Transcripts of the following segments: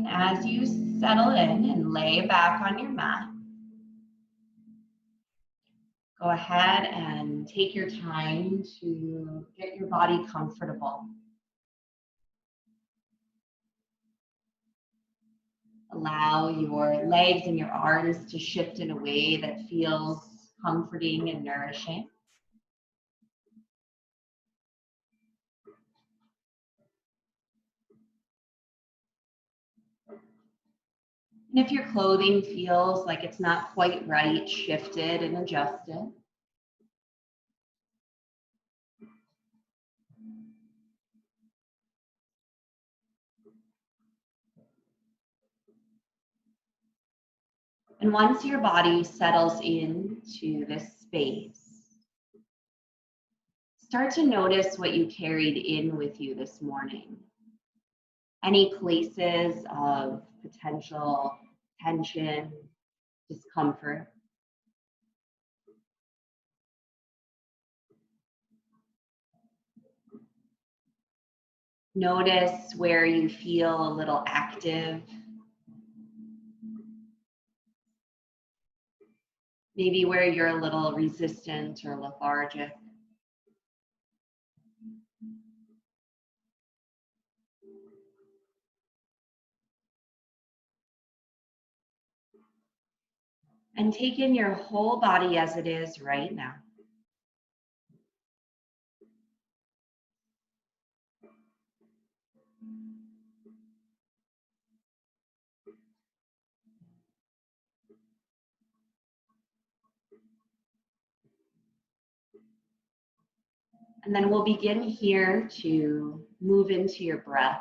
And as you settle in and lay back on your mat, go ahead and take your time to get your body comfortable. Allow your legs and your arms to shift in a way that feels comforting and nourishing. And if your clothing feels like it's not quite right, shift it and adjust it. And once your body settles into this space, start to notice what you carried in with you this morning. Any places of potential tension, discomfort. Notice where you feel a little active. Maybe where you're a little resistant or lethargic. And take in your whole body as it is right now. And then we'll begin here to move into your breath.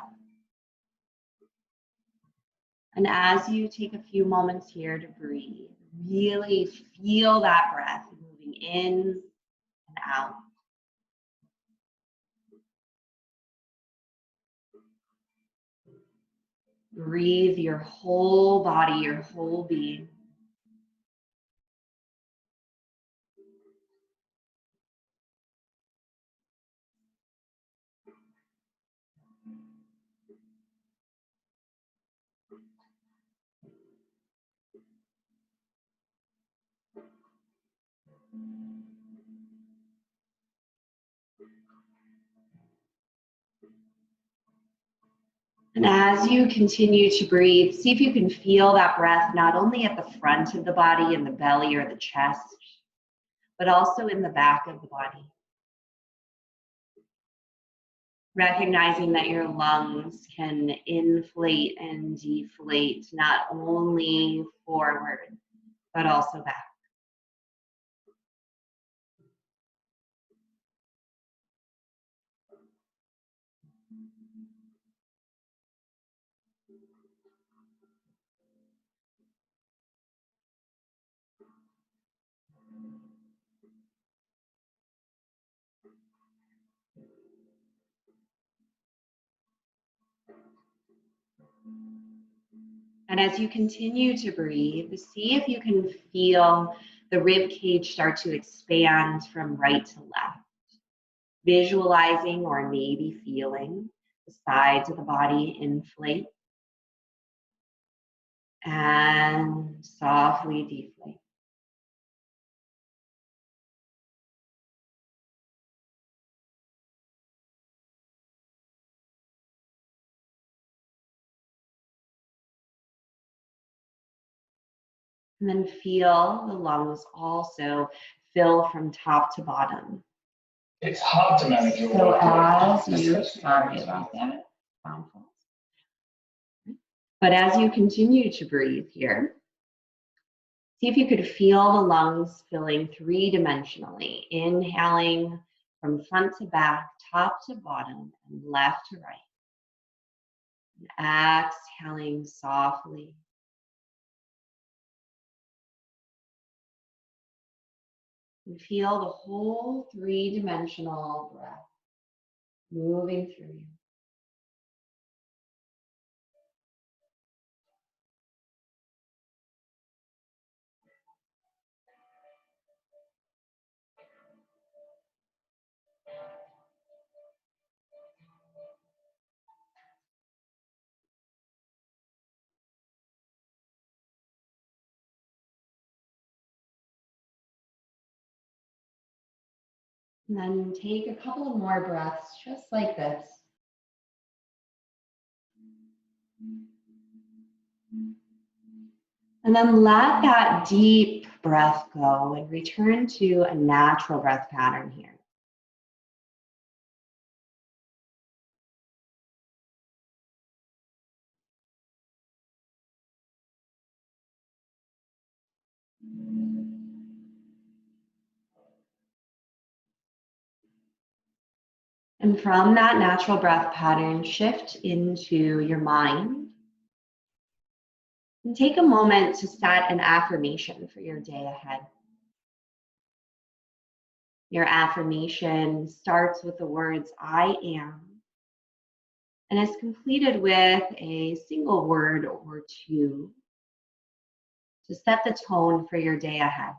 And as you take a few moments here to breathe, really feel that breath moving in and out. Breathe your whole body, your whole being. And as you continue to breathe, see if you can feel that breath not only at the front of the body, in the belly or the chest, but also in the back of the body. Recognizing that your lungs can inflate and deflate, not only forward, but also back. And as you continue to breathe, see if you can feel the rib cage start to expand from right to left. Visualizing or maybe feeling the sides of the body inflate and softly deflate. And then feel the lungs also fill from top to bottom. It's hard to manage your So as you, sorry about that, but as you continue to breathe here, see if you could feel the lungs filling three-dimensionally, inhaling from front to back, top to bottom, and left to right. And exhaling softly. And feel the whole three-dimensional breath moving through you. And then take a couple of more breaths just like this. And then let that deep breath go and return to a natural breath pattern here. And from that natural breath pattern, shift into your mind. And take a moment to set an affirmation for your day ahead. Your affirmation starts with the words, I am, and is completed with a single word or two to set the tone for your day ahead.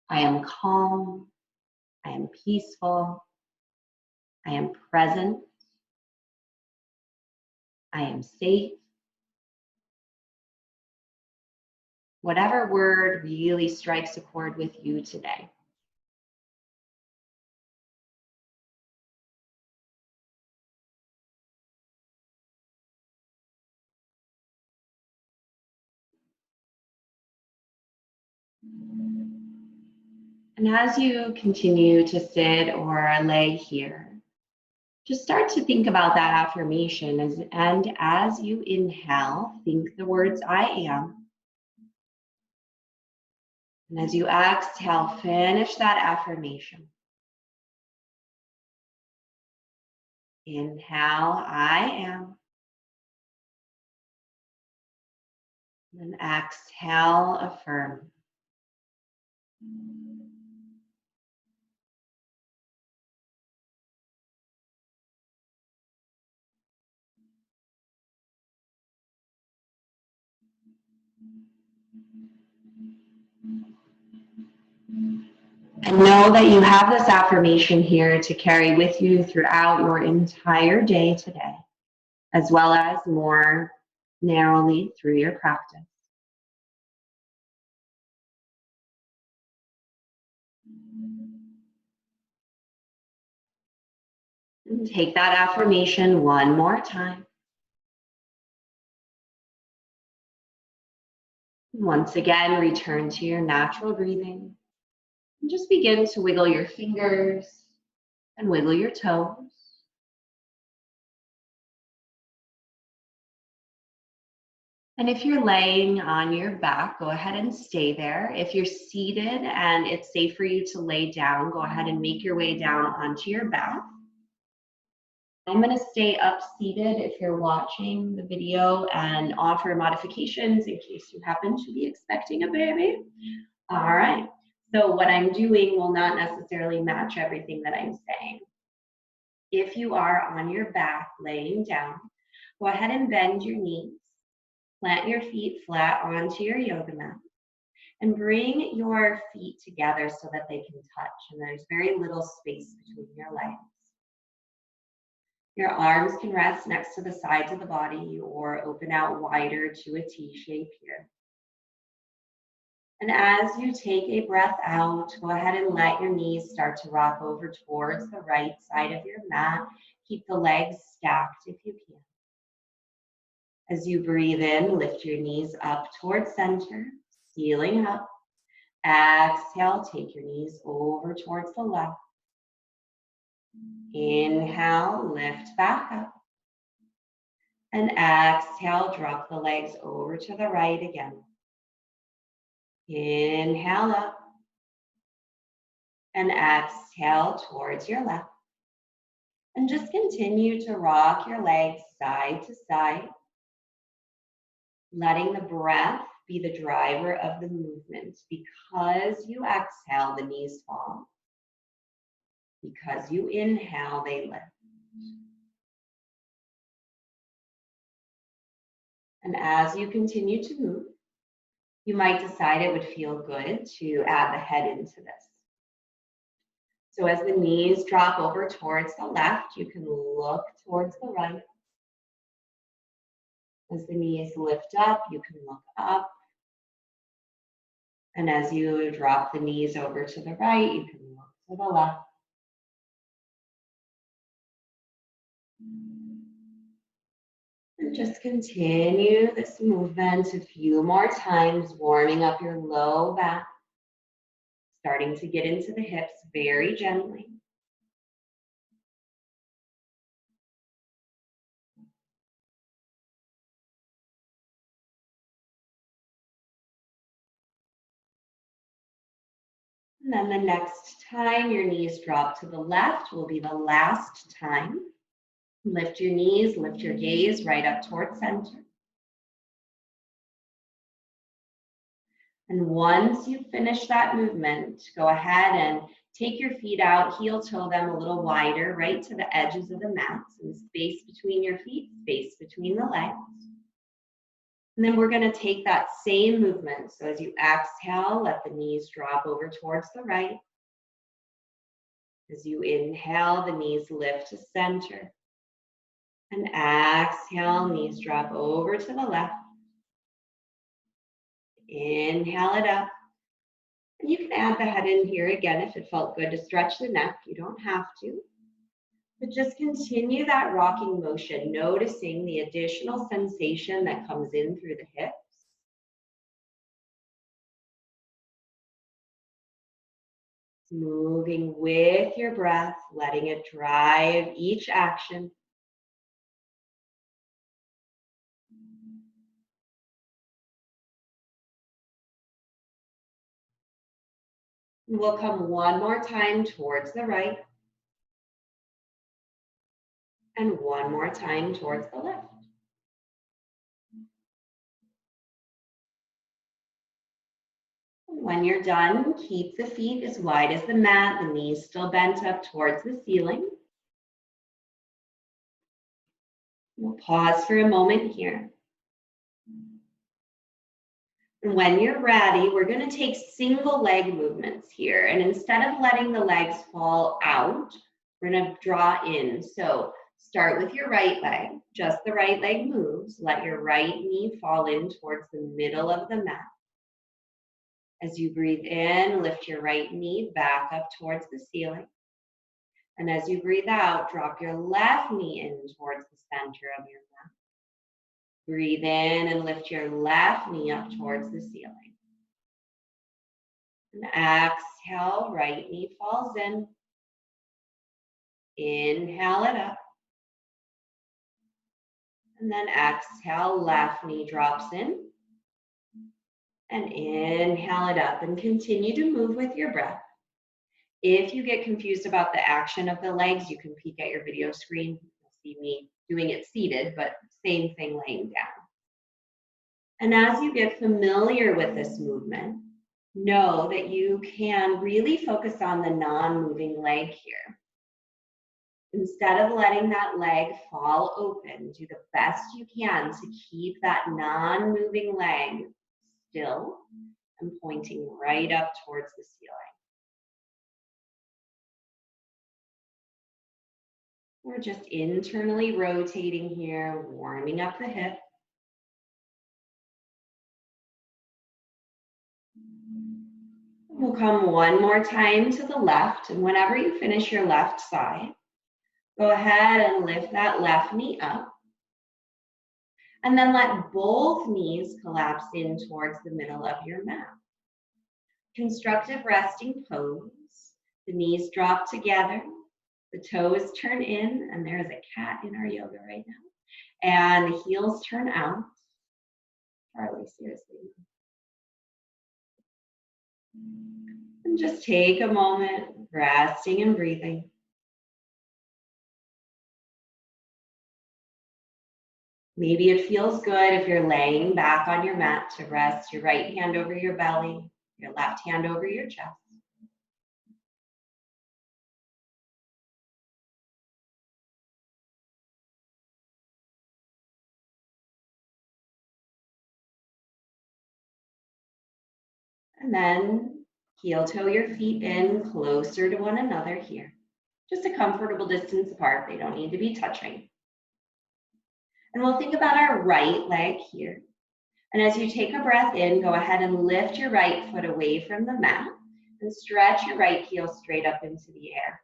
I am calm. I am peaceful. I am present. I am safe. Whatever word really strikes a chord with you today. And as you continue to sit or lay here, just start to think about that affirmation and as you inhale, think the words I am. And as you exhale, finish that affirmation. Inhale, I am. And exhale, affirm. And know that you have this affirmation here to carry with you throughout your entire day today, as well as more narrowly through your practice. And take that affirmation one more time. Once again, return to your natural breathing. And just begin to wiggle your fingers and wiggle your toes. And if you're laying on your back, go ahead and stay there. If you're seated and it's safe for you to lay down, go ahead and make your way down onto your back. I'm going to stay up seated if you're watching the video and offer modifications in case you happen to be expecting a baby. All right. So what I'm doing will not necessarily match everything that I'm saying. If you are on your back laying down, go ahead and bend your knees. Plant your feet flat onto your yoga mat and bring your feet together so that they can touch. And there's very little space between your legs. Your arms can rest next to the sides of the body or open out wider to a T shape here. And as you take a breath out, go ahead and let your knees start to rock over towards the right side of your mat. Keep the legs stacked if you can. As you breathe in, lift your knees up towards center, sealing up. Exhale, take your knees over towards the left. Inhale, lift back up. And exhale, drop the legs over to the right again. Inhale up. And exhale towards your left. And just continue to rock your legs side to side, letting the breath be the driver of the movement. Because you exhale, the knees fall. Because you inhale, they lift. And as you continue to move, you might decide it would feel good to add the head into this. So as the knees drop over towards the left, you can look towards the right. As the knees lift up, you can look up. And as you drop the knees over to the right, you can look to the left. And just continue this movement a few more times, warming up your low back, starting to get into the hips very gently. And then the next time your knees drop to the left will be the last time. Lift your knees, lift your gaze right up towards center. And once you finish that movement, go ahead and take your feet out, heel toe them a little wider, right to the edges of the mat, and space between your feet, space between the legs. And then we're going to take that same movement. So as you exhale, let the knees drop over towards the right. As you inhale, the knees lift to center. And exhale, knees drop over to the left. Inhale it up. And you can add the head in here again if it felt good to stretch the neck. You don't have to. But just continue that rocking motion, noticing the additional sensation that comes in through the hips. Moving with your breath, letting it drive each action. We'll come one more time towards the right. And one more time towards the left. When you're done, keep the feet as wide as the mat, the knees still bent up towards the ceiling. We'll pause for a moment here. And when you're ready, we're going to take single leg movements here. And instead of letting the legs fall out, we're going to draw in. So start with your right leg. Just the right leg moves. Let your right knee fall in towards the middle of the mat. As you breathe in, lift your right knee back up towards the ceiling. And as you breathe out, drop your left knee in towards the center of your mat. Breathe in and lift your left knee up towards the ceiling. And exhale, right knee falls in. Inhale it up. And then exhale, left knee drops in. And inhale it up and continue to move with your breath. If you get confused about the action of the legs, you can peek at your video screen. You'll see me doing it seated, but same thing laying down. And as you get familiar with this movement, know that you can really focus on the non-moving leg here. Instead of letting that leg fall open, do the best you can to keep that non-moving leg still and pointing right up towards the ceiling. We're just internally rotating here, warming up the hip. We'll come one more time to the left, and whenever you finish your left side, go ahead and lift that left knee up. And then let both knees collapse in towards the middle of your mat. Constructive resting pose. The knees drop together. The toes turn in, and there's a cat in our yoga right now. And the heels turn out. Charlie, seriously. And just take a moment, resting and breathing. Maybe it feels good if you're laying back on your mat to rest your right hand over your belly, your left hand over your chest. And then heel toe your feet in closer to one another here. Just a comfortable distance apart. They don't need to be touching. And we'll think about our right leg here. And as you take a breath in, go ahead and lift your right foot away from the mat and stretch your right heel straight up into the air.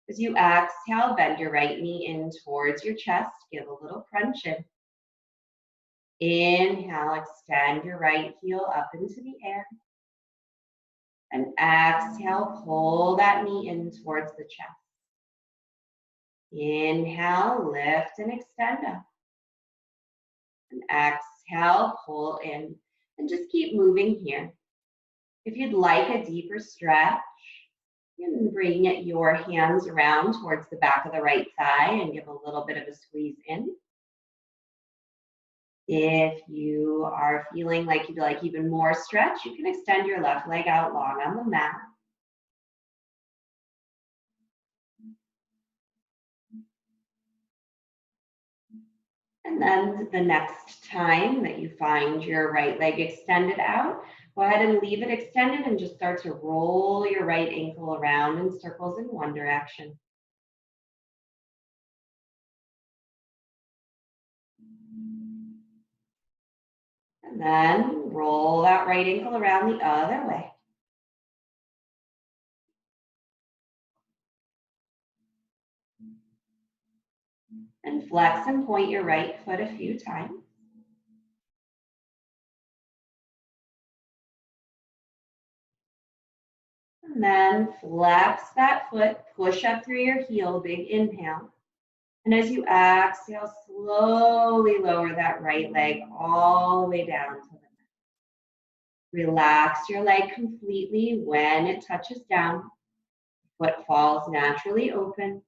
As you exhale, bend your right knee in towards your chest. Give a little crunch in. Inhale, extend your right heel up into the air. And exhale, pull that knee in towards the chest. Inhale, lift and extend up. And exhale, pull in. And just keep moving here. If you'd like a deeper stretch, you can bring your hands around towards the back of the right thigh and give a little bit of a squeeze in. If you are feeling like you'd like even more stretch, you can extend your left leg out long on the mat. And then the next time that you find your right leg extended out, go ahead and leave it extended and just start to roll your right ankle around in circles in one direction. And then roll that right ankle around the other way. And flex and point your right foot a few times. And then flex that foot, push up through your heel, big inhale. And as you exhale, slowly lower that right leg all the way down to the mat. Relax your leg completely when it touches down. Foot falls naturally open.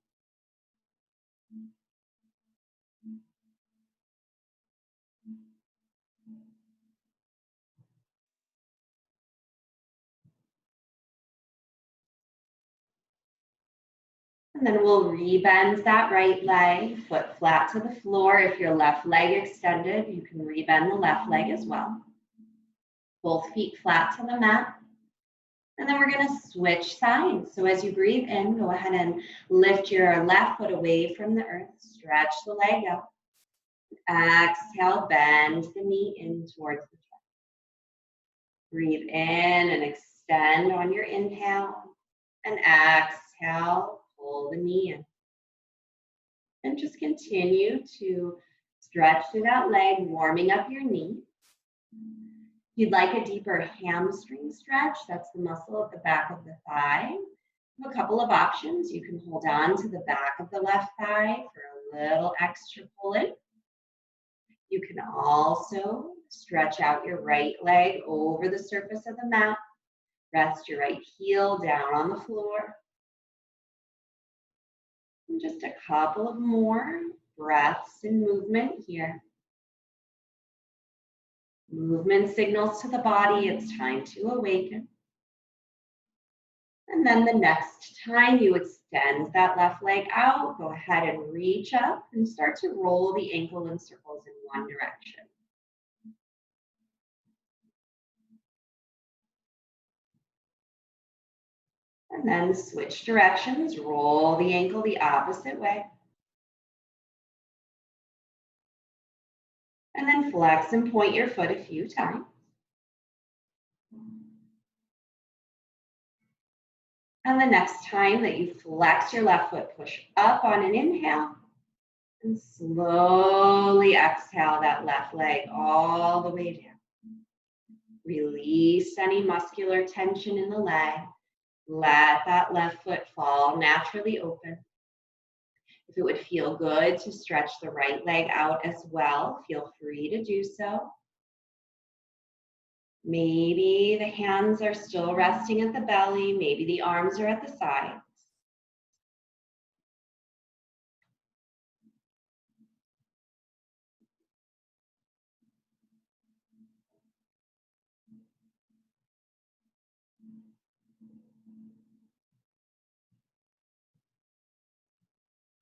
And then we'll rebend that right leg, foot flat to the floor. If your left leg extended, you can rebend the left leg as well. Both feet flat to the mat. And then we're going to switch sides. So as you breathe in, go ahead and lift your left foot away from the earth. Stretch the leg out. Exhale, bend the knee in towards the chest. Breathe in and extend on your inhale. And exhale, pull the knee in. And just continue to stretch through that leg, warming up your knee. If you'd like a deeper hamstring stretch, that's the muscle at the back of the thigh. You have a couple of options. You can hold on to the back of the left thigh for a little extra pull in. You can also stretch out your right leg over the surface of the mat. Rest your right heel down on the floor. And just a couple of more breaths and movement here. Movement signals to the body it's time to awaken. And then the next time you extend that left leg out, go ahead and reach up and start to roll the ankle in circles in one direction. And then switch directions, roll the ankle the opposite way. And then flex and point your foot a few times. And the next time that you flex your left foot, push up on an inhale. And slowly exhale that left leg all the way down. Release any muscular tension in the leg. Let that left foot fall naturally open. If it would feel good to stretch the right leg out as well, feel free to do so. Maybe the hands are still resting at the belly. Maybe the arms are at the sides.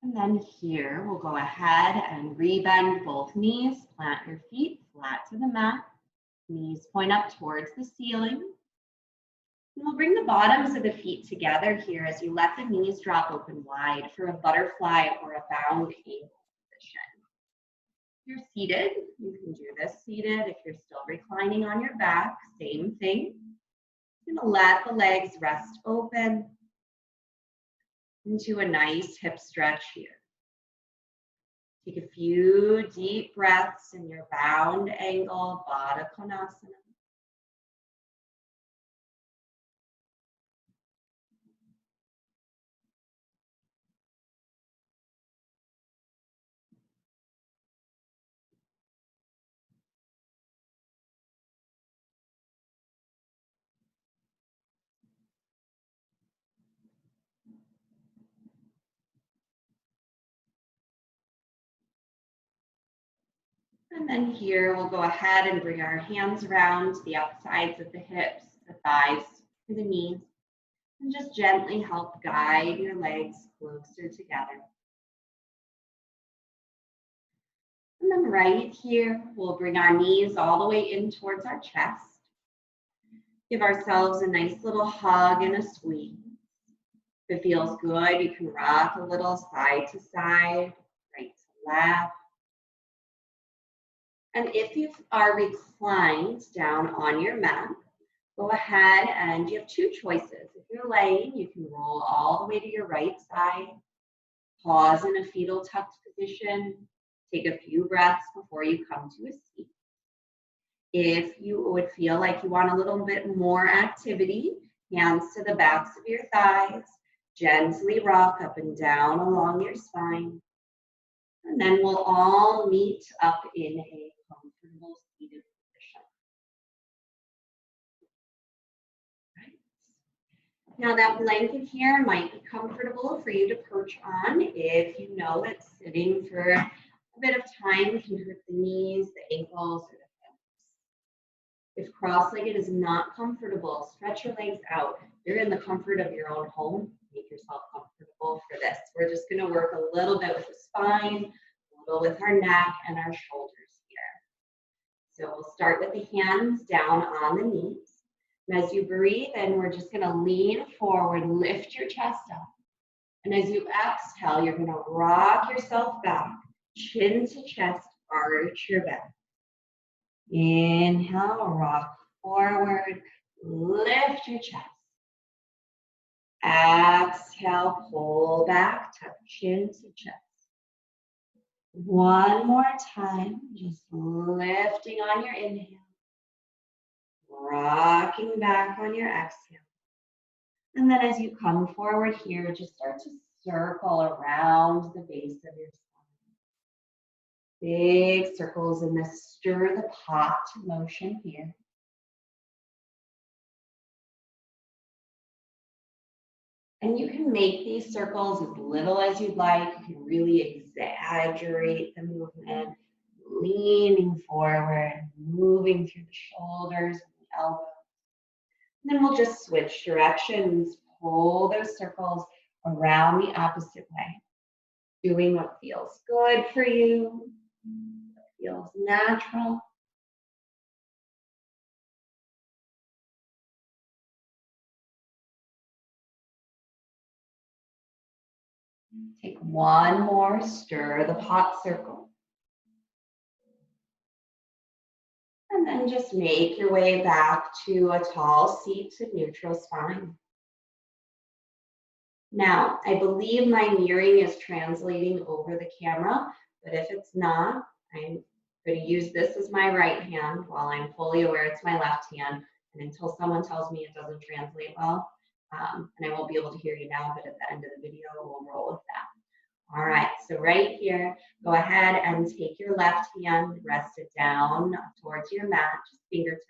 And then here, we'll go ahead and rebend both knees, plant your feet flat to the mat. Knees point up towards the ceiling. And we'll bring the bottoms of the feet together here as you let the knees drop open wide for a butterfly or a bound ankle position. you're seated, you can do this seated. If you're still reclining on your back, same thing. You're gonna let the legs rest open into a nice hip stretch here. Take a few deep breaths in your bound angle, Baddha Konasana. And then here we'll go ahead and bring our hands around the outsides of the hips, the thighs, to the knees, and just gently help guide your legs closer together. And then right here, we'll bring our knees all the way in towards our chest. Give ourselves a nice little hug and a squeeze. If it feels good, you can rock a little side to side, right to left. And if you are reclined down on your mat, go ahead and you have two choices. If you're laying, you can roll all the way to your right side, pause in a fetal tucked position, take a few breaths before you come to a seat. If you would feel like you want a little bit more activity, hands to the backs of your thighs, gently rock up and down along your spine. And then we'll all meet up in a comfortable seated position. Right. Now that blanket here might be comfortable for you to perch on if you know that sitting for a bit of time can hurt the knees, the ankles, or the hips. If cross-legged is not comfortable, stretch your legs out. You're in the comfort of your own home. Make yourself comfortable for this. We're just going to work a little bit with the spine, a little with our neck and our shoulders here. So we'll start with the hands down on the knees. And as you breathe in, we're just going to lean forward, lift your chest up. And as you exhale, you're going to rock yourself back, chin to chest, arch your back. Inhale, rock forward, lift your chest. Exhale, pull back, tuck chin to chest. One more time, just lifting on your inhale, rocking back on your exhale. And then as you come forward here, just start to circle around the base of your spine. Big circles in this stir the pot motion here. And you can make these circles as little as you'd like. You can really exaggerate the movement, leaning forward, moving through the shoulders and the elbows. And then we'll just switch directions, pull those circles around the opposite way, doing what feels good for you, what feels natural. Take one more, stir the pot circle. And then just make your way back to a tall seat to neutral spine. Now, I believe my mirroring is translating over the camera, but if it's not, I'm going to use this as my right hand while I'm fully aware it's my left hand. And until someone tells me it doesn't translate well, and I won't be able to hear you now, but at the end of the video, we'll roll with that. All right, so right here, go ahead and take your left hand, rest it down towards your mat, just fingertips.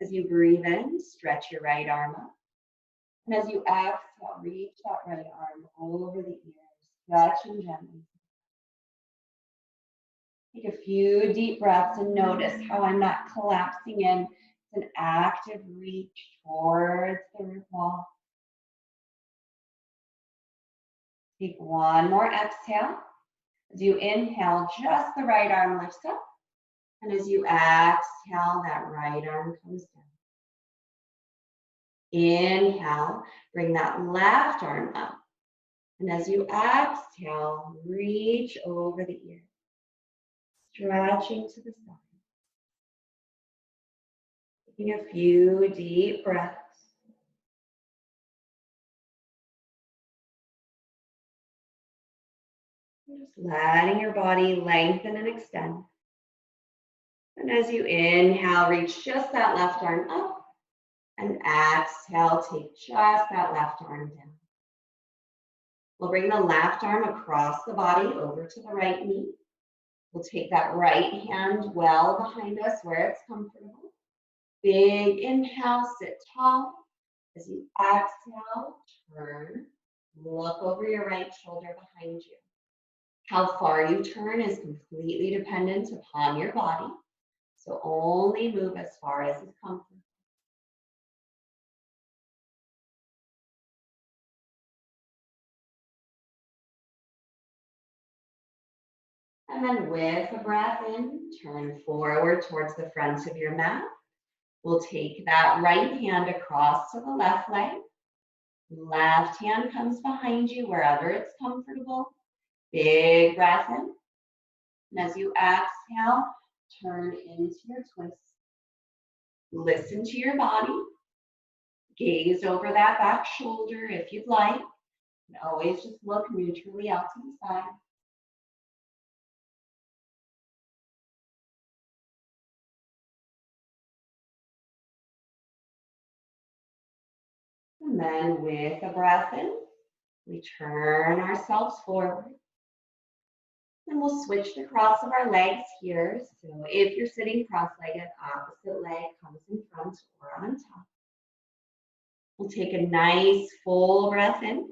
As you breathe in, stretch your right arm up. And as you exhale, reach that right arm over the ears, stretching gently. Take a few deep breaths and notice how I'm not collapsing in. It's an active reach towards the roof wall. Take one more exhale. As you inhale, just the right arm lifts up. And as you exhale, that right arm comes down. Inhale, bring that left arm up. And as you exhale, reach over the ear. Stretching to the side. Taking a few deep breaths. Just letting your body lengthen and extend. And as you inhale, reach just that left arm up. And exhale, take just that left arm down. We'll bring the left arm across the body over to the right knee. We'll take that right hand well behind us where it's comfortable. Big inhale, sit tall. As you exhale, turn. Look over your right shoulder behind you. How far you turn is completely dependent upon your body. So only move as far as is comfortable. And then with a breath in, turn forward towards the front of your mat. We'll take that right hand across to the left leg. Left hand comes behind you wherever it's comfortable. Big breath in. And as you exhale, turn into your twist. Listen to your body. Gaze over that back shoulder if you'd like. And always just look neutrally out to the side. And then with a breath in, we turn ourselves forward. And we'll switch the cross of our legs here. So if you're sitting cross-legged, opposite leg comes in front or on top. We'll take a nice full breath in.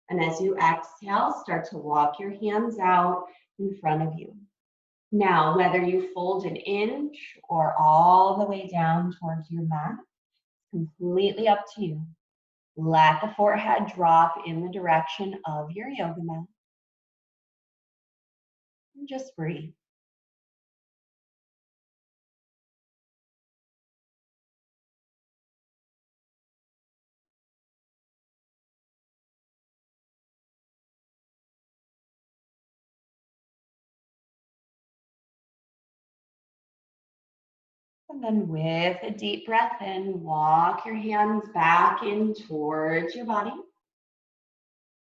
And as you exhale, start to walk your hands out in front of you. Now, whether you fold an inch or all the way down towards your mat, completely up to you. Let the forehead drop in the direction of your yoga mat. And just breathe. And then with a deep breath in, walk your hands back in towards your body.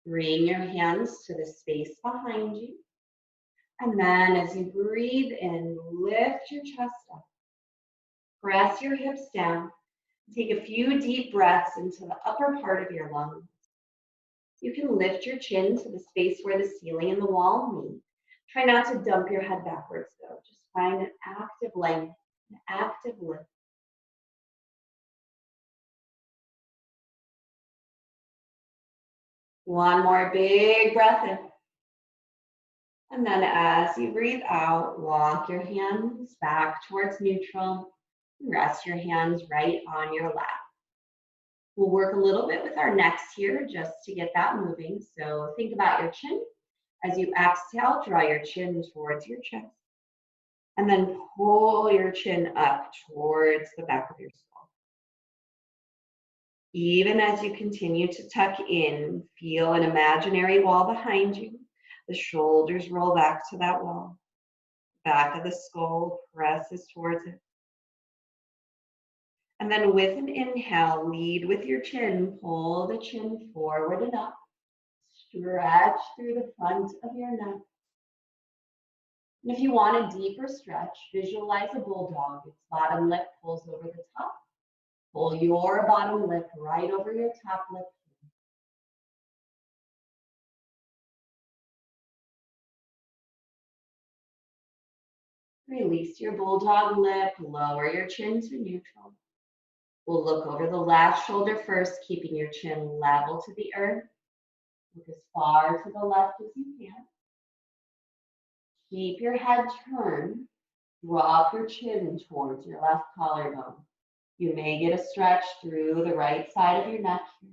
Bring your hands to the space behind you. And then as you breathe in, lift your chest up. Press your hips down. Take a few deep breaths into the upper part of your lungs. You can lift your chin to the space where the ceiling and the wall meet. Try not to dump your head backwards though. Just find an active length, an active lift. One more big breath in. And then as you breathe out, walk your hands back towards neutral. Rest your hands right on your lap. We'll work a little bit with our necks here just to get that moving. So think about your chin. As you exhale, draw your chin towards your chest. And then pull your chin up towards the back of your skull. Even as you continue to tuck in, feel an imaginary wall behind you. The shoulders roll back to that wall. Back of the skull presses towards it. And then with an inhale, lead with your chin. Pull the chin forward and up. Stretch through the front of your neck. And if you want a deeper stretch, visualize a bulldog. Its bottom lip pulls over the top. Pull your bottom lip right over your top lip. Release your bulldog lip, lower your chin to neutral. We'll look over the left shoulder first, keeping your chin level to the earth. Look as far to the left as you can. Keep your head turned. Drop your chin towards your left collarbone. You may get a stretch through the right side of your neck here.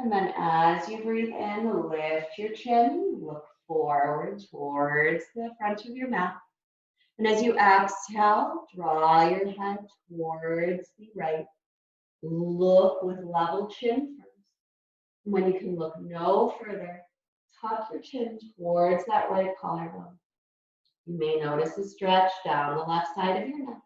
And then as you breathe in, lift your chin, look forward towards the front of your mat. And as you exhale, draw your head towards the right. Look with level chin first. When you can look no further, tuck your chin towards that right collarbone. You may notice a stretch down the left side of your neck.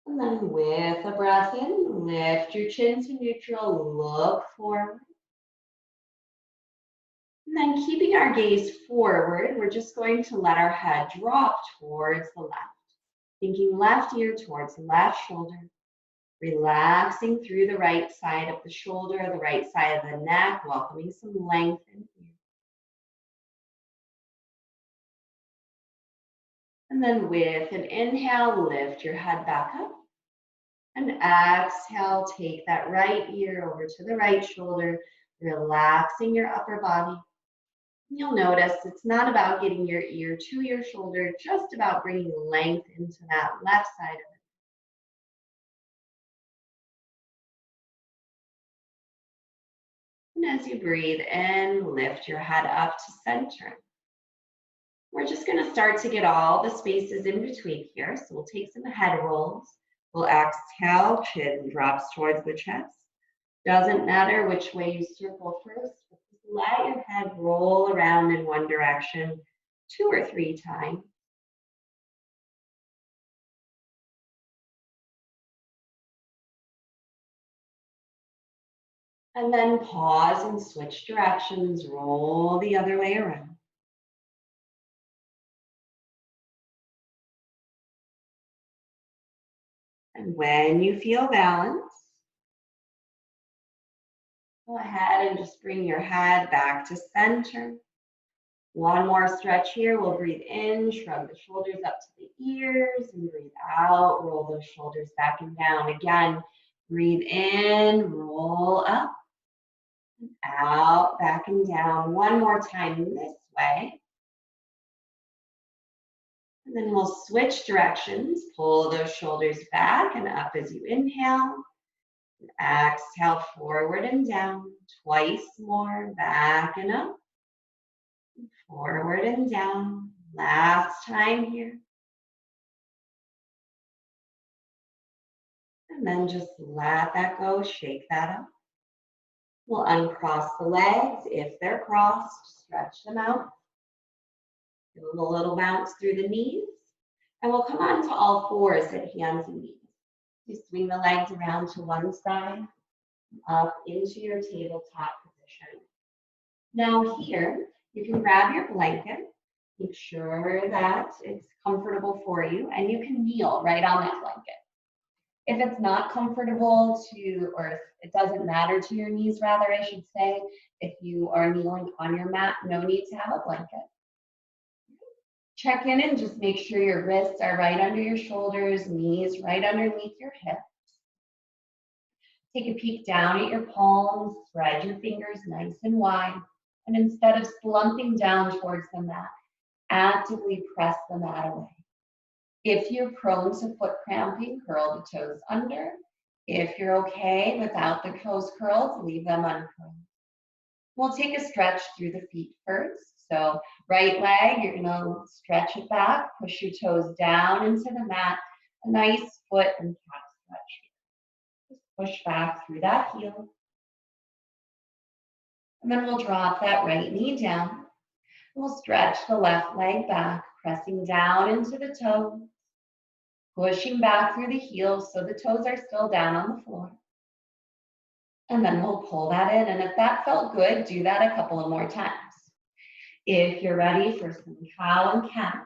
And then with a breath in, lift your chin to neutral, look forward. And then keeping our gaze forward, we're just going to let our head drop towards the left. Thinking left ear towards left shoulder. Relaxing through the right side of the shoulder, the right side of the neck, welcoming some length in here. And then with an inhale, lift your head back up. And exhale, take that right ear over to the right shoulder, relaxing your upper body. You'll notice it's not about getting your ear to your shoulder, just about bringing length into that left side of it. And as you breathe in, lift your head up to center. We're just going to start to get all the spaces in between here. So we'll take some head rolls. We'll exhale, chin drops towards the chest. Doesn't matter which way you circle first, but just let your head roll around in one direction 2 or 3 times. And then pause and switch directions, roll the other way around. And when you feel balanced, go ahead and just bring your head back to center. One more stretch here. We'll breathe in, shrug the shoulders up to the ears, and breathe out, roll those shoulders back and down. Again, breathe in, roll up, and out, back and down. One more time this way. And then we'll switch directions. Pull those shoulders back and up as you inhale. And exhale, forward and down. Twice more, back and up. Forward and down. Last time here. And then just let that go, shake that up. We'll uncross the legs. If they're crossed, stretch them out. Give them a little bounce through the knees. And we'll come on to all fours at hands and knees. You swing the legs around to one side, up into your tabletop position. Now here, you can grab your blanket. Make sure that it's comfortable for you, and you can kneel right on that blanket. If it's not comfortable or if it doesn't matter to your knees, rather, I should say, if you are kneeling on your mat, no need to have a blanket. Check in and just make sure your wrists are right under your shoulders, knees right underneath your hips. Take a peek down at your palms, spread your fingers nice and wide, and instead of slumping down towards the mat, actively press the mat away. If you're prone to foot cramping, curl the toes under. If you're okay without the toes curled, leave them uncurled. We'll take a stretch through the feet first. So right leg, you're gonna stretch it back, push your toes down into the mat, a nice foot and calf stretch. Just push back through that heel. And then we'll drop that right knee down. We'll stretch the left leg back, pressing down into the toes, pushing back through the heels so the toes are still down on the floor. And then we'll pull that in. And if that felt good, do that a couple of more times. If you're ready for some cow and cat,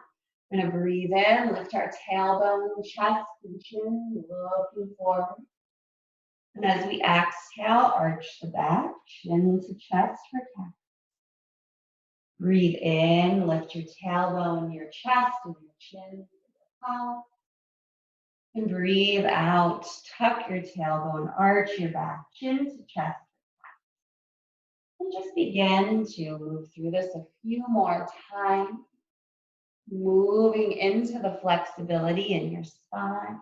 we're gonna breathe in, lift our tailbone, chest, and chin, looking forward. And as we exhale, arch the back, chin to chest for cat. Breathe in, lift your tailbone, your chest, and your chin to your cow. And breathe out, tuck your tailbone, arch your back, chin to chest. And just begin to move through this a few more times, moving into the flexibility in your spine.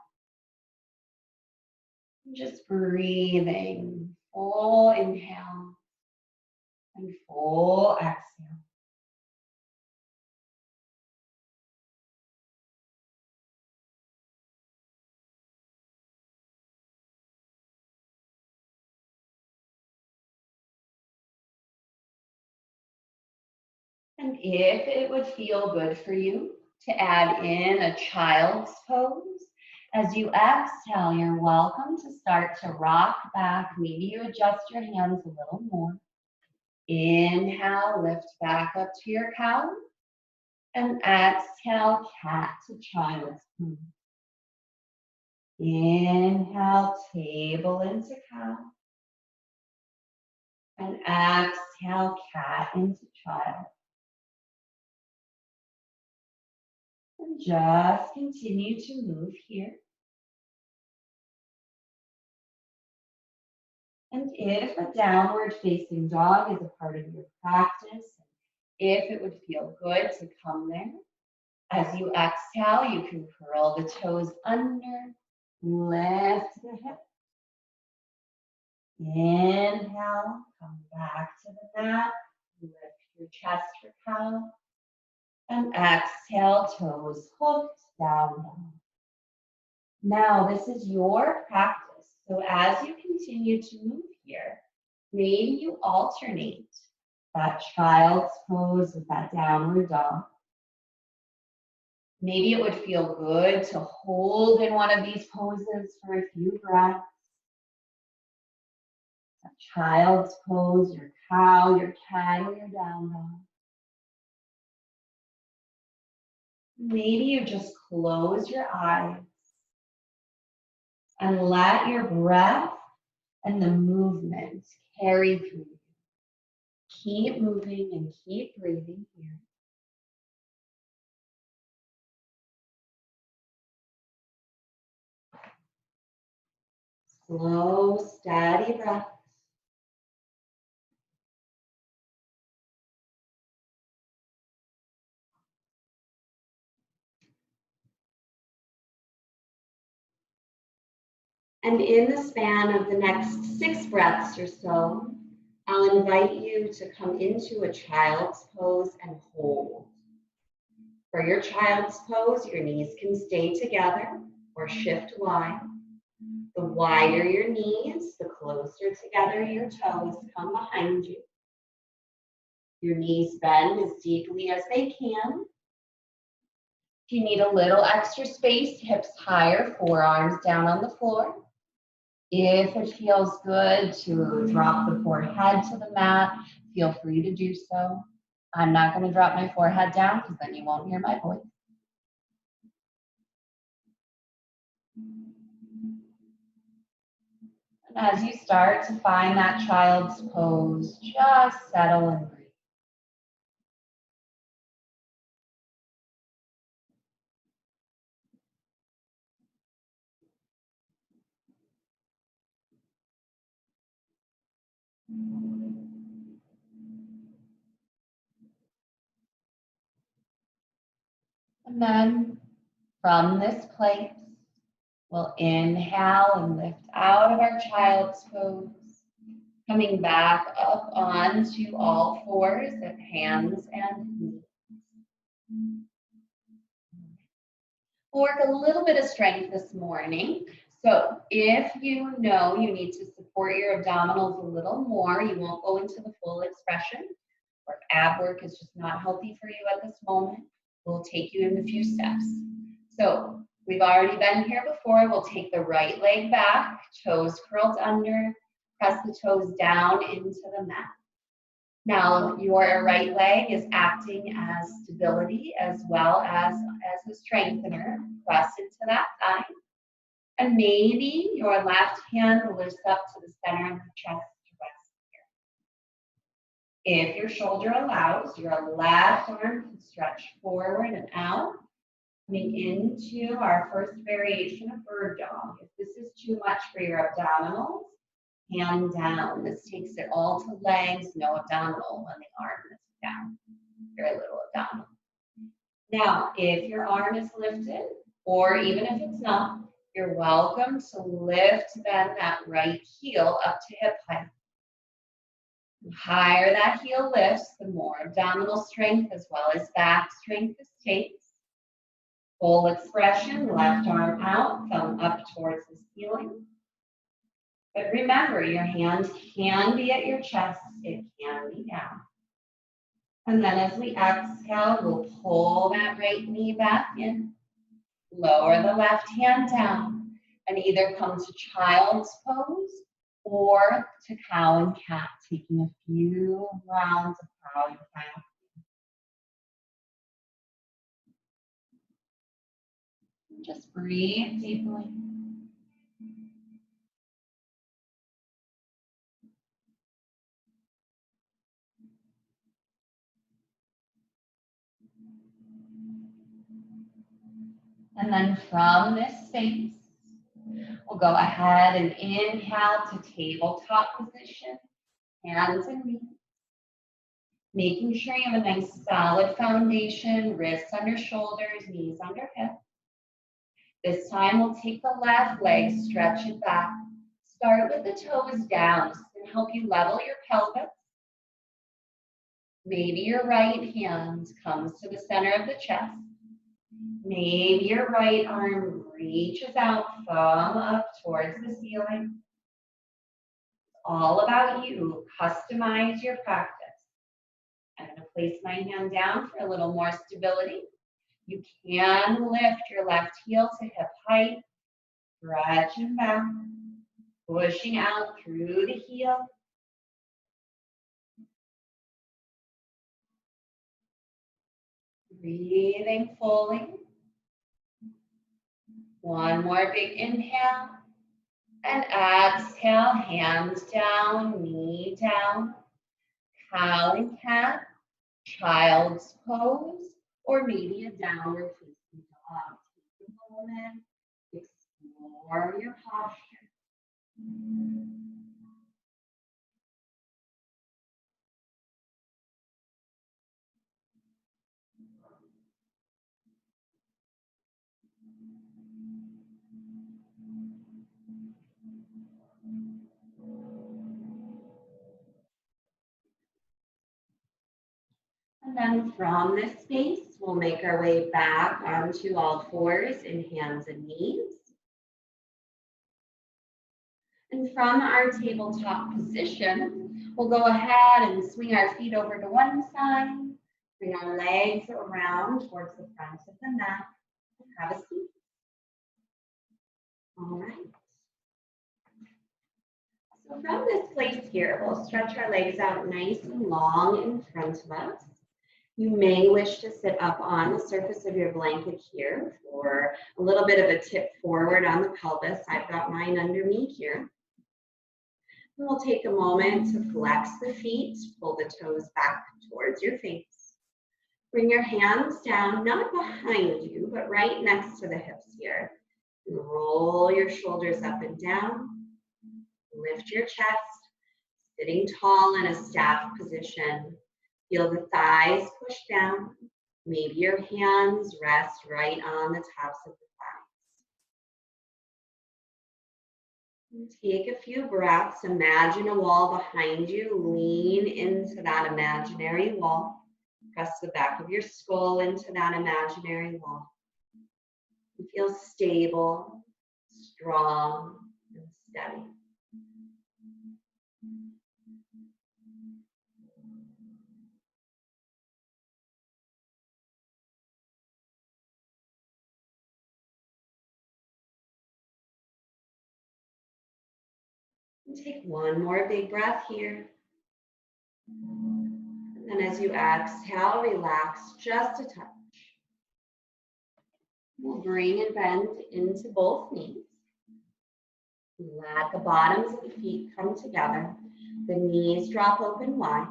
Just breathing, full inhale and full exhale. if it would feel good for you to add in a child's pose, as you exhale, you're welcome to start to rock back. Maybe you adjust your hands a little more. Inhale, lift back up to your cow. And exhale, cat to child's pose. Inhale, table into cow. And exhale, cat into child. And just continue to move here. And if a downward facing dog is a part of your practice, if it would feel good to come there, as you exhale, you can curl the toes under, lift the hips. Inhale, come back to the mat, lift your chest for cow. And exhale, toes hooked, down, down. Now, this is your practice. So as you continue to move here, maybe you alternate that child's pose with that downward dog. Maybe it would feel good to hold in one of these poses for a few breaths. A child's pose, your cow, your cat, or your down dog. Maybe you just close your eyes and let your breath and the movement carry through you. Keep moving and keep breathing here. Slow, steady breath. And in the span of the next 6 breaths or so, I'll invite you to come into a child's pose and hold. For your child's pose, your knees can stay together or shift wide. The wider your knees, the closer together your toes come behind you. Your knees bend as deeply as they can. If you need a little extra space, hips higher, forearms down on the floor. If it feels good to drop the forehead to the mat, feel free to do so. I'm not going to drop my forehead down because then you won't hear my voice. And as you start to find that child's pose, just settle and breathe. And then from this place, we'll inhale and lift out of our child's pose, coming back up onto all fours at hands and knees. We'll work a little bit of strength this morning. So if you know you need to support your abdominals a little more, you won't go into the full expression, or if ab work is just not healthy for you at this moment, we'll take you in a few steps. So we've already been here before. We'll take the right leg back, toes curled under, press the toes down into the mat. Now your right leg is acting as stability as well as a strengthener. Press into that thigh. And maybe your left hand lifts up to the center of the chest to rest here. If your shoulder allows, your left arm can stretch forward and out, coming into our first variation of bird dog. If this is too much for your abdominals, hand down. This takes it all to legs, no abdominal when the arm is down. Very little abdominal. Now, if your arm is lifted, or even if it's not, you're welcome to lift then that right heel up to hip height. The higher that heel lifts, the more abdominal strength as well as back strength this takes. Full expression, left arm out, thumb up towards the ceiling. But remember, your hands can be at your chest, it can be down. And then as we exhale, we'll pull that right knee back in. Lower the left hand down and either come to child's pose or to cow and cat, taking a few rounds of cow and cat. Just breathe deeply. And then from this space, we'll go ahead and inhale to tabletop position, hands and knees. Making sure you have a nice solid foundation, wrists under shoulders, knees under hips. This time we'll take the left leg, stretch it back. Start with the toes down. This can help you level your pelvis. Maybe your right hand comes to the center of the chest. Maybe your right arm reaches out, thumb up towards the ceiling. It's all about you. Customize your practice. I'm going to place my hand down for a little more stability. You can lift your left heel to hip height, stretching back, pushing out through the heel. Breathing fully. One more big inhale. And exhale, hands down, knee down. Cow and cat, child's pose, or maybe a downward facing dog. Take a moment, explore your posture. And then from this space, we'll make our way back onto all fours in hands and knees. And from our tabletop position, we'll go ahead and swing our feet over to one side, bring our legs around towards the front of the mat, and have a seat. All right. So from this place here, we'll stretch our legs out nice and long in front of us. You may wish to sit up on the surface of your blanket here for a little bit of a tip forward on the pelvis. I've got mine under me here. And we'll take a moment to flex the feet, pull the toes back towards your face. Bring your hands down, not behind you, but right next to the hips here. And roll your shoulders up and down. Lift your chest, sitting tall in a staff position. Feel the thighs push down. Maybe your hands rest right on the tops of the thighs. And take a few breaths. Imagine a wall behind you. Lean into that imaginary wall. Press the back of your skull into that imaginary wall. And feel stable, strong, and steady. And take one more big breath here. And then as you exhale, relax just a touch. We'll bring and bend into both knees. Let the bottoms of the feet come together. The knees drop open wide.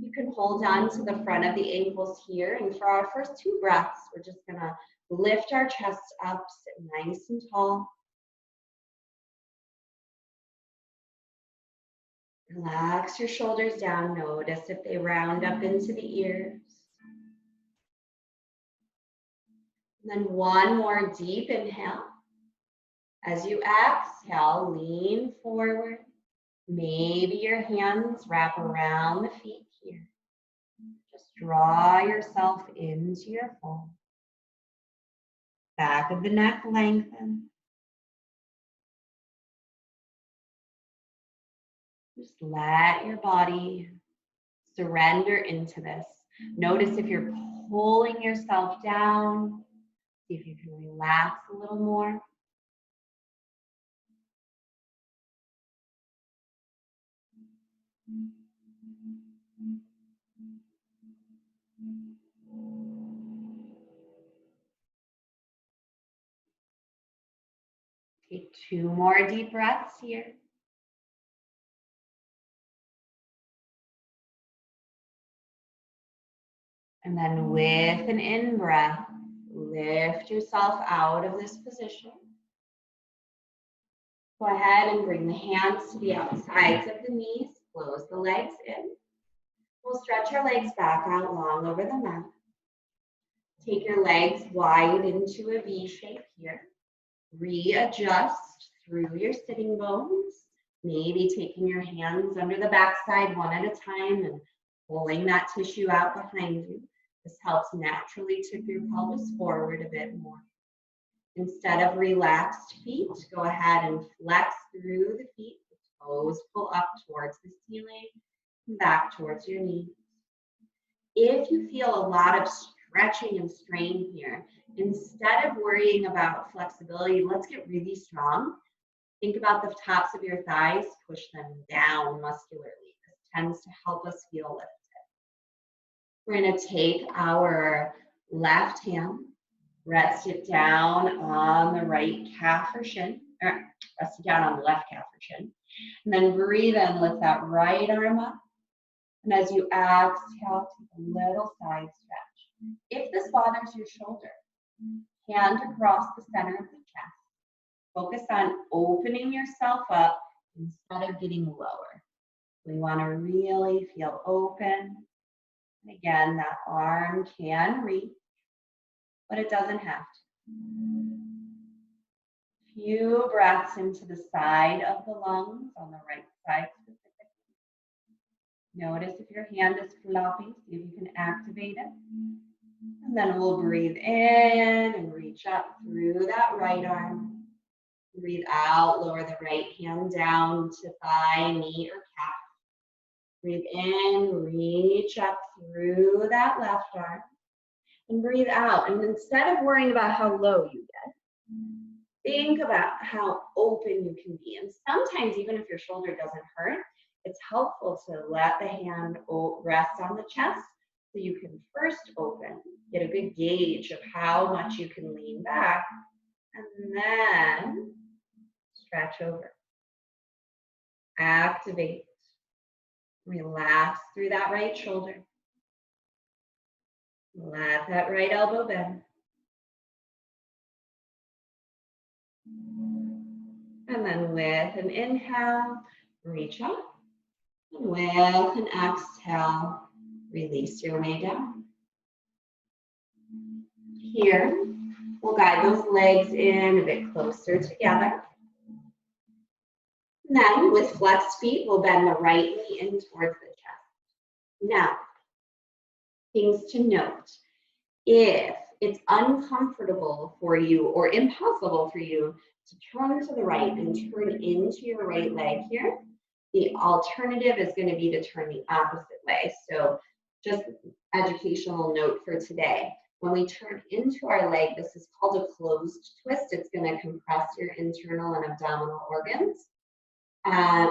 You can hold on to the front of the ankles here. And for our first two breaths, we're just gonna lift our chest up, sit nice and tall. Relax your shoulders down. Notice if they round up into the ears. And then one more deep inhale. As you exhale, lean forward. Maybe your hands wrap around the feet here. Just draw yourself into your fold. Back of the neck lengthen. Just let your body surrender into this. Notice if you're pulling yourself down. See if you can relax a little more. Take 2 more deep breaths here. And then with an in-breath, lift yourself out of this position. Go ahead and bring the hands to the outsides of the knees. Close the legs in. We'll stretch our legs back out long over the mat. Take your legs wide into a V shape here. Readjust through your sitting bones. Maybe taking your hands under the backside one at a time and pulling that tissue out behind you. This helps naturally tip your pelvis forward a bit more. Instead of relaxed feet, go ahead and flex through the feet. The toes pull up towards the ceiling and back towards your knees. If you feel a lot of stretching and strain here, instead of worrying about flexibility, let's get really strong. Think about the tops of your thighs, push them down muscularly. This tends to help us feel lifted. We're going to take our left hand, rest it down on the right calf or shin, or rest it down on the left calf or shin. And then breathe in, lift that right arm up. And as you exhale, take a little side stretch. If this bothers your shoulder, hand across the center of the chest. Focus on opening yourself up instead of getting lower. We want to really feel open. And again, that arm can reach, but it doesn't have to. Few breaths into the side of the lungs on the right side specifically. Notice if your hand is floppy, see if you can activate it. And then we'll breathe in and reach up through that right arm. Breathe out, lower the right hand down to thigh, knee, or calf. Breathe in, reach up through that left arm. And breathe out. And instead of worrying about how low you get, think about how open you can be. And sometimes, even if your shoulder doesn't hurt, it's helpful to let the hand rest on the chest so you can first open, get a good gauge of how much you can lean back, and then stretch over. Activate. Relax through that right shoulder. Let that right elbow bend. And then with an inhale, reach up. And with an exhale, release your way down. Here, we'll guide those legs in a bit closer together. And then with flexed feet, we'll bend the right knee in towards the chest. Now, things to note. If it's uncomfortable for you or impossible for you to turn to the right and turn into your right leg here, the alternative is going to be to turn the opposite way. So just educational note for today. When we turn into our leg, this is called a closed twist. It's going to compress your internal and abdominal organs.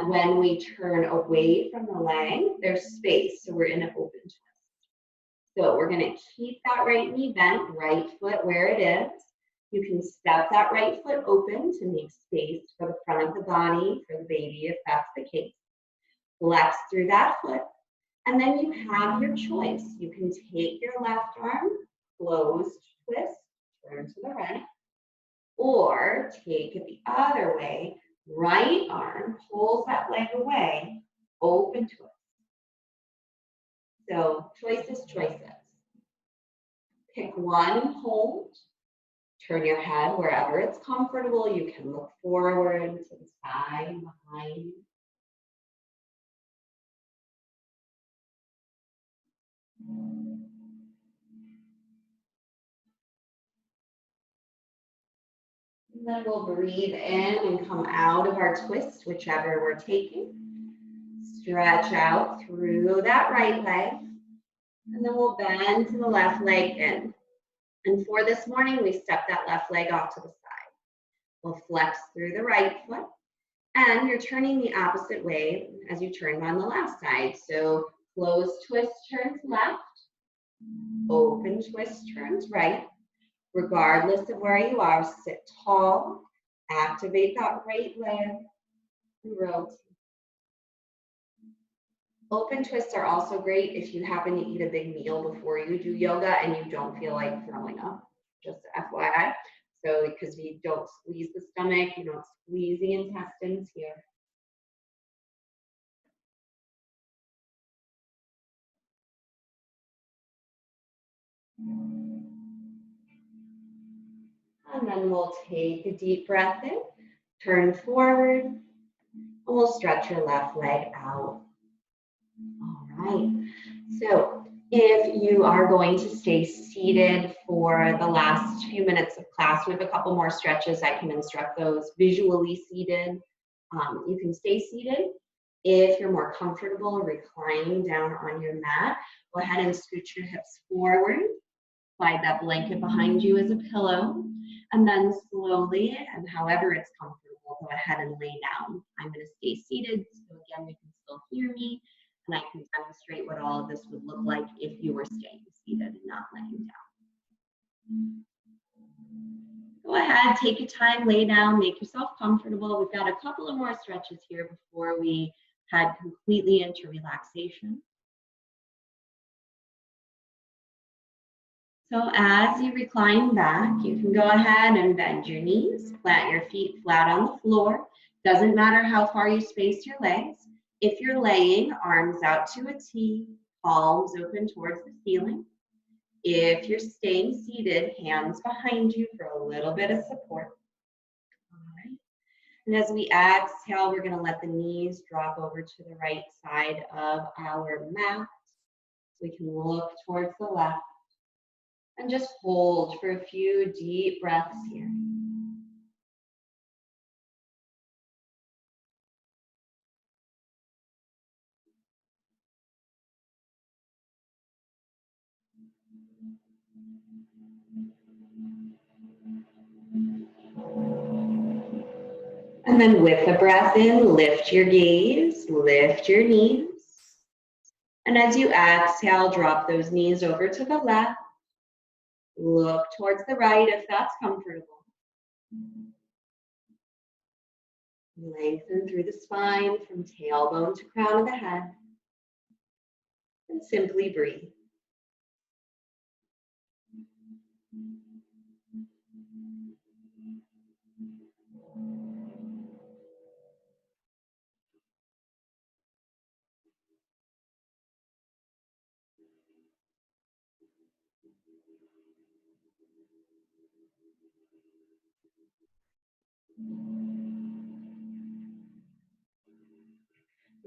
When we turn away from the leg, there's space, so we're in an open twist. So we're going to keep that right knee bent, right foot where it is. You can step that right foot open to make space for the front of the body, for the baby, if that's the case. Flex through that foot, and then you have your choice. You can take your left arm, closed twist, turn to the right, or take it the other way. Right arm pulls that leg away, open twist. So choices. Pick one, hold. Turn your head wherever it's comfortable. You can look forward, to the side, behind. And then we'll breathe in and come out of our twist, whichever we're taking. Stretch out through that right leg. And then we'll bend to the left leg in. And for this morning, we step that left leg off to the side. We'll flex through the right foot. And you're turning the opposite way as you turned on the last side. So closed twist turns left, open twist turns right. Regardless of where you are, sit tall, activate that right leg, and rotate. Open twists are also great if you happen to eat a big meal before you do yoga and you don't feel like throwing up, just FYI. So because we don't squeeze the stomach, you don't squeeze the intestines here. And then we'll take a deep breath in, turn forward, and we'll stretch your left leg out. All right, so if you are going to stay seated for the last few minutes of class, we have a couple more stretches. I can instruct those visually seated. You can stay seated. If you're more comfortable reclining down on your mat, go ahead and scoot your hips forward. Slide that blanket behind you as a pillow. And then slowly, and however it's comfortable, go ahead and lay down. I'm going to stay seated, so again, you can still hear me, and I can demonstrate what all of this would look like if you were staying seated and not laying down. Go ahead, take your time, lay down, make yourself comfortable. We've got a couple of more stretches here before we head completely into relaxation. So as you recline back, you can go ahead and bend your knees, plant your feet flat on the floor. Doesn't matter how far you space your legs. If you're laying, arms out to a T, palms open towards the ceiling. If you're staying seated, hands behind you for a little bit of support. All right. And as we exhale, we're going to let the knees drop over to the right side of our mat. We can look towards the left. And just hold for a few deep breaths here. And then with a breath in, lift your gaze, lift your knees. And as you exhale, drop those knees over to the left. Look towards the right if that's comfortable. Lengthen through the spine from tailbone to crown of the head. And simply breathe.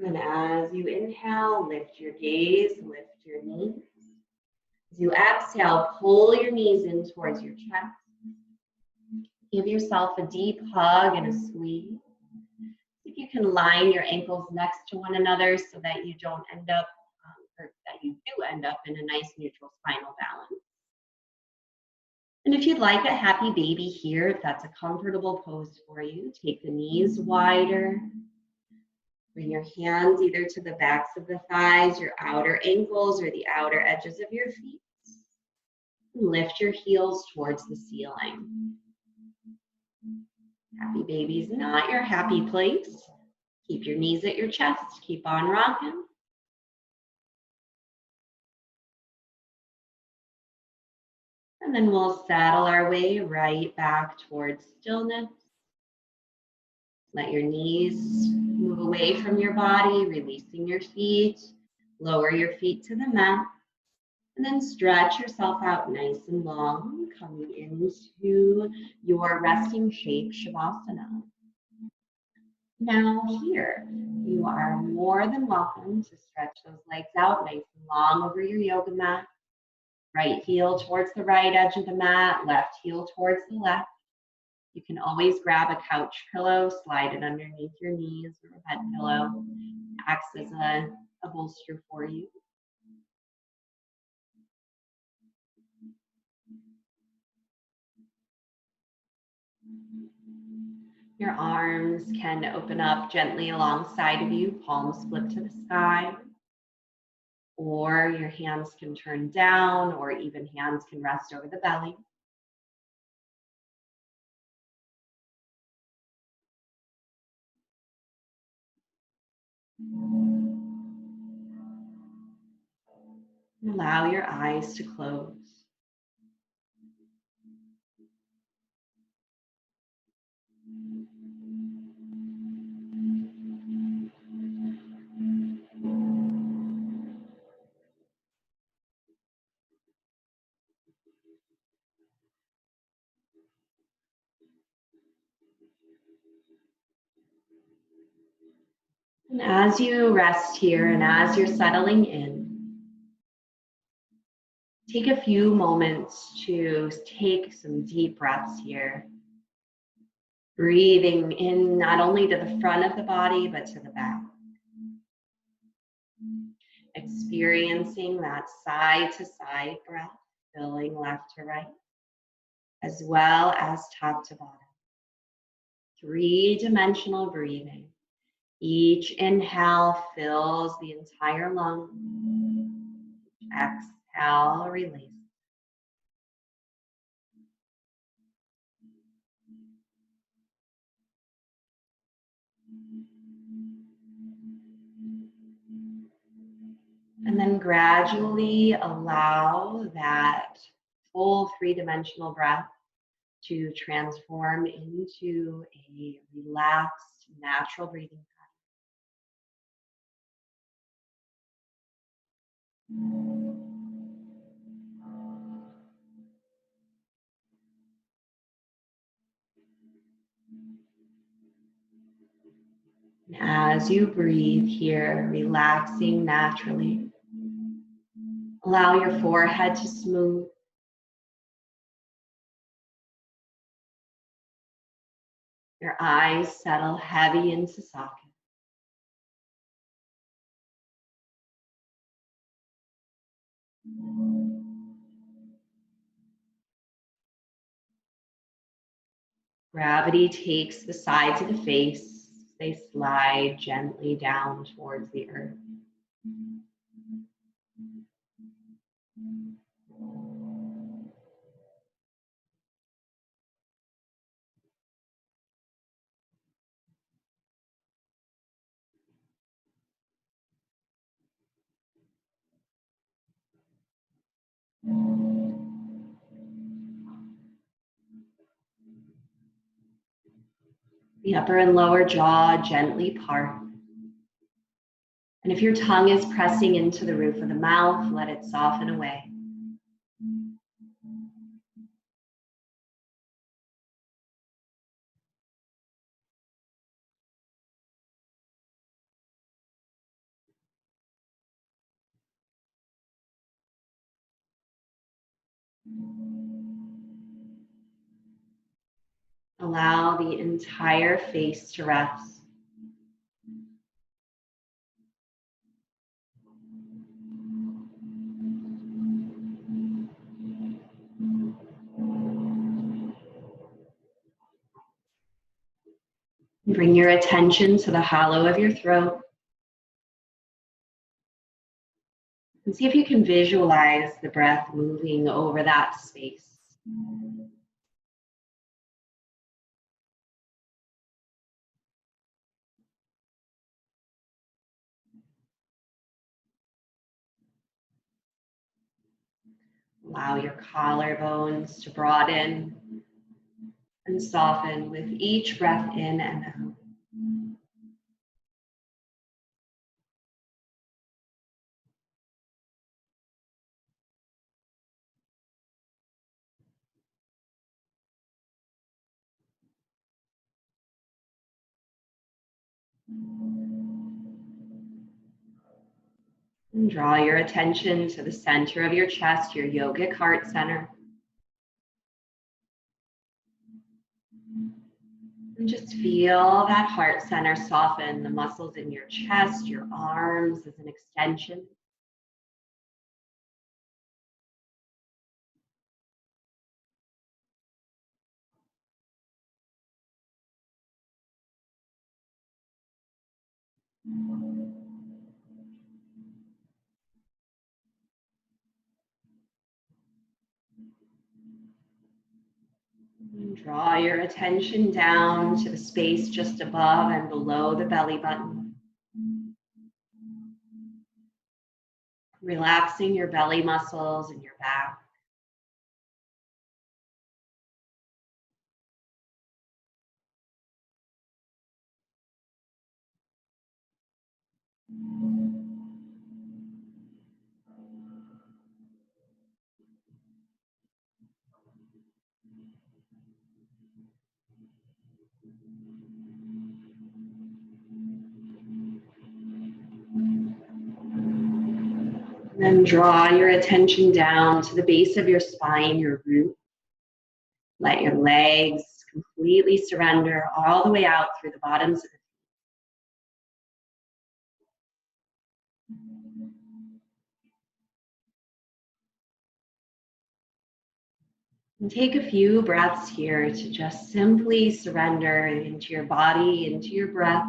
And as you inhale, lift your gaze, lift your knees. As you exhale, pull your knees in towards your chest. Give yourself a deep hug and a squeeze. If you can line your ankles next to one another so that you don't end up, or that you do end up in a nice neutral spinal balance. And if you'd like a happy baby here, if that's a comfortable pose for you, take the knees wider. Bring your hands either to the backs of the thighs, your outer ankles, or the outer edges of your feet. And lift your heels towards the ceiling. Happy baby is not your happy place. Keep your knees at your chest. Keep on rocking. And then we'll saddle our way right back towards stillness. Let your knees move away from your body, releasing your feet. Lower your feet to the mat. And then stretch yourself out nice and long, coming into your resting shape, Shavasana. Now here, you are more than welcome to stretch those legs out nice and long over your yoga mat. Right heel towards the right edge of the mat, left heel towards the left. You can always grab a couch pillow, slide it underneath your knees, or a bed pillow. Acts as a bolster for you. Your arms can open up gently alongside of you, palms flip to the sky, or your hands can turn down, or even hands can rest over the belly. Allow your eyes to close. And as you rest here and as you're settling in, take a few moments to take some deep breaths here. Breathing in not only to the front of the body, but to the back. Experiencing that side to side breath, filling left to right, as well as top to bottom. Three-dimensional breathing. Each inhale fills the entire lung. Exhale, release. And then gradually allow that full three-dimensional breath to transform into a relaxed, natural breathing pattern. And as you breathe here, relaxing naturally, allow your forehead to smooth. Your eyes settle heavy into socket. Gravity takes the sides of the face. They slide gently down towards the earth. The upper and lower jaw gently part. And if your tongue is pressing into the roof of the mouth, let it soften away. Allow the entire face to rest. Bring your attention to the hollow of your throat. And see if you can visualize the breath moving over that space. Allow your collarbones to broaden and soften with each breath in and out. And draw your attention to the center of your chest, your yogic heart center. And just feel that heart center soften, the muscles in your chest, your arms as an extension. Draw your attention down to the space just above and below the belly button. Relaxing your belly muscles and your back. Then draw your attention down to the base of your spine, your root. Let your legs completely surrender all the way out through the bottoms of the feet. And take a few breaths here to just simply surrender into your body, into your breath.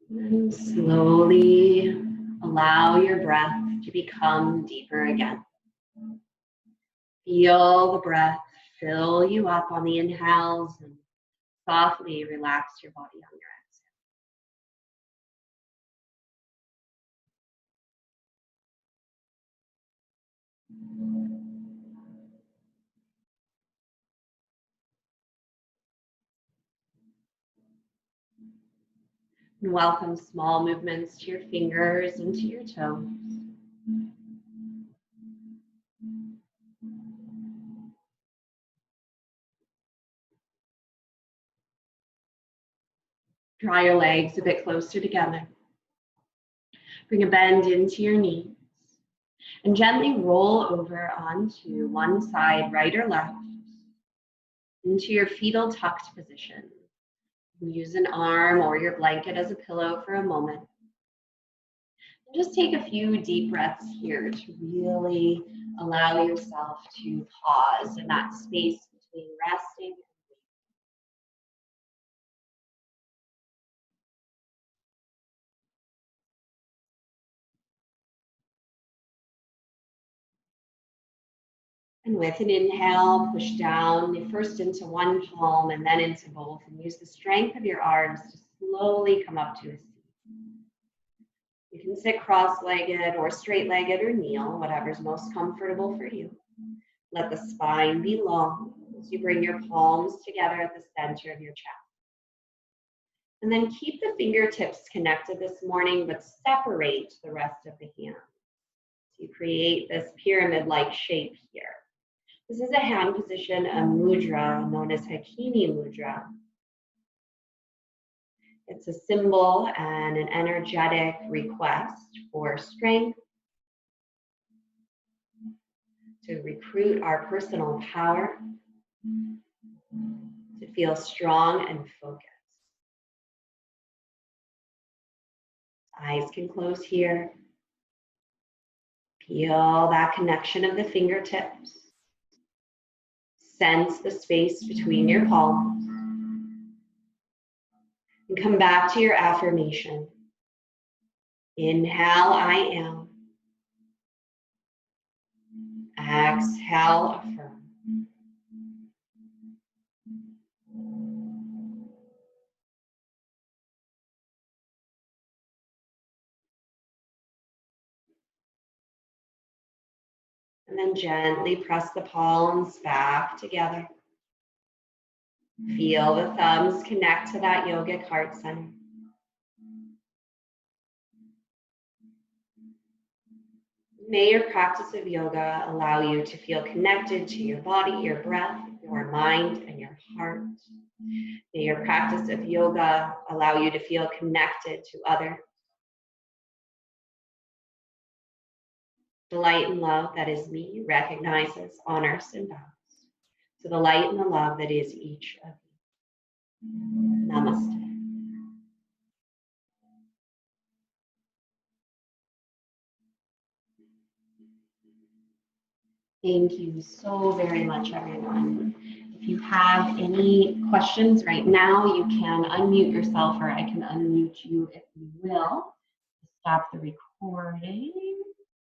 And slowly allow your breath to become deeper again. Feel the breath fill you up on the inhales and softly relax your body on your exhale. And welcome small movements to your fingers and to your toes. Draw your legs a bit closer together. Bring a bend into your knees and gently roll over onto one side, right or left, into your fetal tucked position. Use an arm or your blanket as a pillow for a moment. And just take a few deep breaths here to really allow yourself to pause in that space between resting. And with an inhale, push down, first into one palm and then into both, and use the strength of your arms to slowly come up to a seat. You can sit cross-legged or straight-legged or kneel, whatever's most comfortable for you. Let the spine be long as you bring your palms together at the center of your chest. And then keep the fingertips connected this morning, but separate the rest of the hands. So you create this pyramid-like shape here. This is a hand position, a mudra known as Hakini Mudra. It's a symbol and an energetic request for strength, to recruit our personal power, to feel strong and focused. Eyes can close here. Feel that connection of the fingertips. Sense the space between your palms. And come back to your affirmation. Inhale, I am. Exhale, affirm. And then gently press the palms back together. Feel the thumbs connect to that yogic heart center. May your practice of yoga allow you to feel connected to your body, your breath, your mind, and your heart. May your practice of yoga allow you to feel connected to others. The light and love that is me recognizes, honors, and bows to the light and the love that is each of you. Namaste. Thank you so very much, everyone. If you have any questions right now, you can unmute yourself, or I can unmute you if you will. Stop the recording.